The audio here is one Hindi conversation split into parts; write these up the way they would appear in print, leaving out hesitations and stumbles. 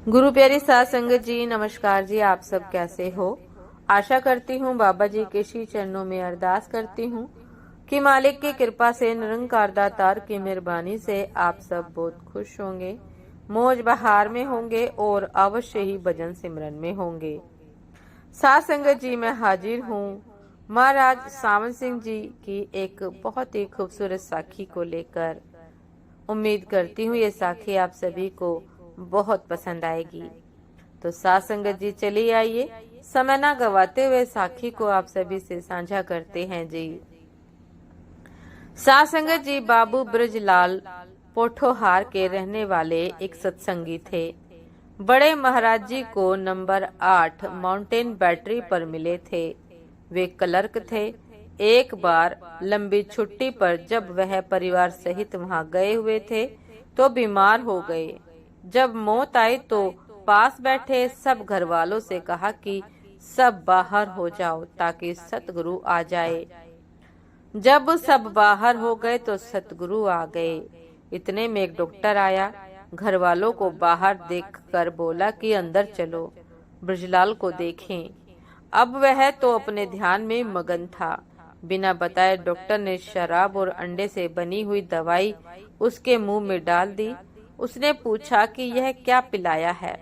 गुरु प्यारी साध संगत जी, नमस्कार जी। आप सब कैसे हो? आशा करती हूँ बाबा जी के श्री चरणों में अरदास करती हूँ कि मालिक की कृपा से, निरंकार दातार की मेहरबानी से आप सब बहुत खुश होंगे, मौज बहार में होंगे और अवश्य ही भजन सिमरन में होंगे। साध संगत जी, मैं हाजिर हूँ महाराज सावन सिंह जी की एक बहुत ही खूबसूरत साखी को लेकर। उम्मीद करती हूँ ये साखी आप सभी को बहुत पसंद आएगी। तो साथ संगत जी, चलिए आइए समय ना गवाते हुए साखी को आप सभी से साझा करते हैं जी। साथ संगत जी, बाबू ब्रजलाल पोठोहार के रहने वाले एक सत्संगी थे। बड़े महाराज जी को नंबर 8 माउंटेन बैटरी पर मिले थे। वे क्लर्क थे। एक बार लंबी छुट्टी पर जब वह परिवार सहित वहां गए हुए थे तो बीमार हो गए। जब मौत आई तो पास बैठे सब घर वालों से कहा कि सब बाहर हो जाओ ताकि सतगुरु आ जाए। जब सब बाहर हो गए तो सतगुरु आ गए। इतने में एक डॉक्टर आया। घर वालों को बाहर देखकर बोला कि अंदर चलो, ब्रजलाल को देखें। अब वह तो अपने ध्यान में मगन था। बिना बताए डॉक्टर ने शराब और अंडे से बनी हुई दवाई उसके मुंह में डाल दी। उसने पूछा कि यह क्या पिलाया है?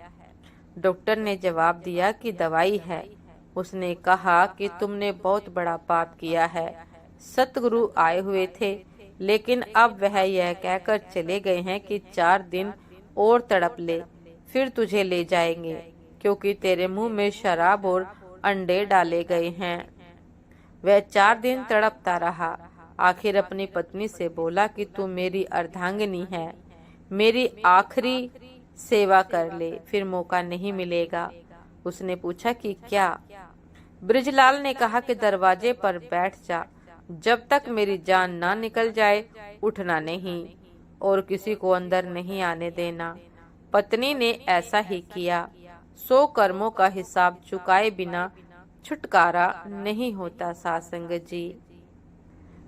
डॉक्टर ने जवाब दिया कि दवाई है। उसने कहा कि तुमने बहुत बड़ा पाप किया है। सतगुरु आए हुए थे, लेकिन अब वह यह कहकर चले गए हैं कि 4 दिन और तड़प ले, फिर तुझे ले जाएंगे, क्योंकि तेरे मुंह में शराब और अंडे डाले गए हैं। वह 4 दिन तड़पता रहा। आखिर अपनी पत्नी से बोला कि तू मेरी अर्धांगिनी है, मेरी आखिरी सेवा कर ले, फिर मौका नहीं मिलेगा। उसने पूछा कि क्या? ब्रजलाल ने कहा कि दरवाजे पर बैठ जा, जब तक मेरी जान ना निकल जाए उठना नहीं और किसी को अंदर नहीं आने देना। पत्नी ने ऐसा ही किया। 100 कर्मों का हिसाब चुकाए बिना छुटकारा नहीं होता। साध संगत जी,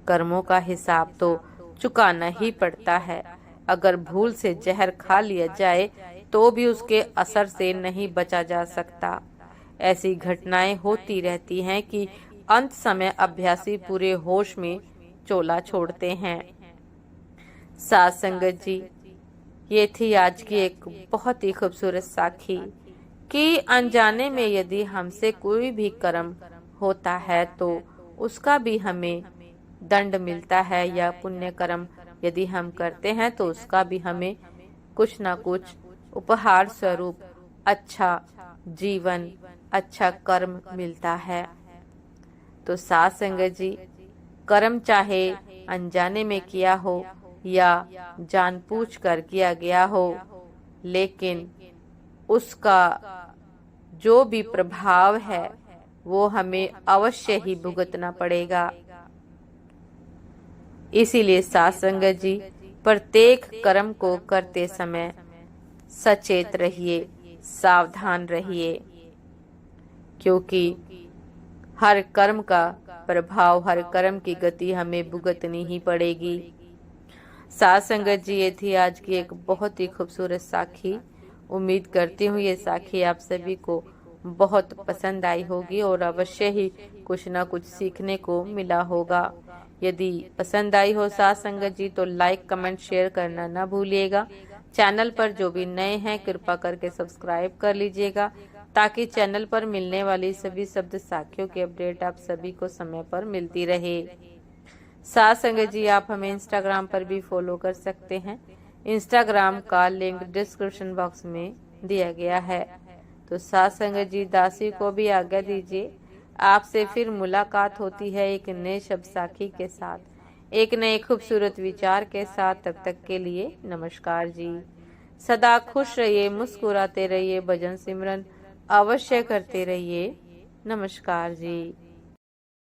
कर्मों का हिसाब तो चुकाना ही पड़ता है। अगर भूल से जहर खा लिया जाए तो भी उसके असर से नहीं बचा जा सकता। ऐसी घटनाएं होती रहती हैं कि अंत समय अभ्यासी पूरे होश में चोला छोड़ते हैं। साध संगत जी, ये थी आज की एक बहुत ही खूबसूरत साखी कि अनजाने में यदि हमसे कोई भी कर्म होता है तो उसका भी हमें दंड मिलता है, या पुण्य कर्म यदि हम करते हैं तो उसका भी हमें कुछ ना कुछ उपहार स्वरूप अच्छा जीवन, अच्छा कर्म मिलता है। तो साध संगत जी, कर्म चाहे अनजाने में किया हो या जानबूझकर किया गया हो, लेकिन उसका जो भी प्रभाव है वो हमें अवश्य ही भुगतना पड़ेगा। इसीलिए साध संगत जी, प्रत्येक कर्म को करते समय सचेत रहिए, सावधान रहिए, क्योंकि हर कर्म का प्रभाव, हर कर्म की गति हमें भुगतनी ही पड़ेगी। साध संगत जी, ये थी आज की एक बहुत ही खूबसूरत साखी। उम्मीद करती हूँ ये साखी आप सभी को बहुत पसंद आई होगी और अवश्य ही कुछ ना कुछ सीखने को मिला होगा। यदि पसंद आई हो साध संगत जी तो लाइक, कमेंट, शेयर करना ना भूलिएगा। चैनल पर जो भी नए हैं कृपा करके सब्सक्राइब कर लीजिएगा, ताकि चैनल पर मिलने वाली सभी शब्द साखियों की अपडेट आप सभी को समय पर मिलती रहे। साध संगत जी, आप हमें इंस्टाग्राम पर भी फॉलो कर सकते हैं। इंस्टाग्राम का लिंक डिस्क्रिप्शन बॉक्स में दिया गया है। तो साध संगत जी, दासी को भी आज्ञा दीजिए। आपसे फिर मुलाकात होती है एक नए शब्द साखी के साथ, एक नए खूबसूरत विचार के साथ। तब तक के लिए नमस्कार जी। सदा खुश रहिए, मुस्कुराते रहिए, भजन सिमरन अवश्य करते रहिए। नमस्कार जी।